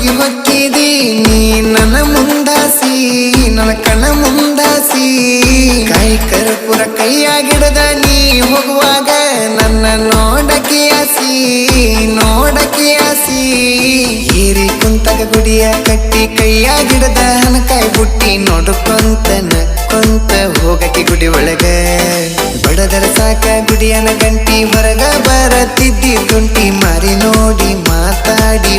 ಹೋಗಿ ಹೊಕ್ಕಿದಿ ನೀ ನನ್ನ ಮುಂದಾಸಿ ನನ್ನ ಕಣ್ಣ ಮುಂದಾಸಿ ಕಾಯಿ ಕರ್ಪೂರ ಕೈಯಾಗಿಡದ ನೀ ಹೋಗುವಾಗ ನನ್ನ ನೋಡಕ್ಕೆ ಆಸಿ ಹೀರಿ ಕುಂತಗ ಗುಡಿಯ ಕಟ್ಟಿ ಕೈಯಾಗಿಡದ ಹನಕಾಯಿ ಬುಟ್ಟಿ ನೋಡ್ಕೊಂತ ಹೋಗಕ್ಕೆ ಗುಡಿ ಒಳಗ ಬಡದರ ಸಾಕ ಗುಡಿಯನ ಗಂಟಿ ಹೊರಗ ಬರತಿದ್ದಿ ತುಂಟಿ ಮಾರಿ ನೋಡಿ ಮಾತಾಡಿ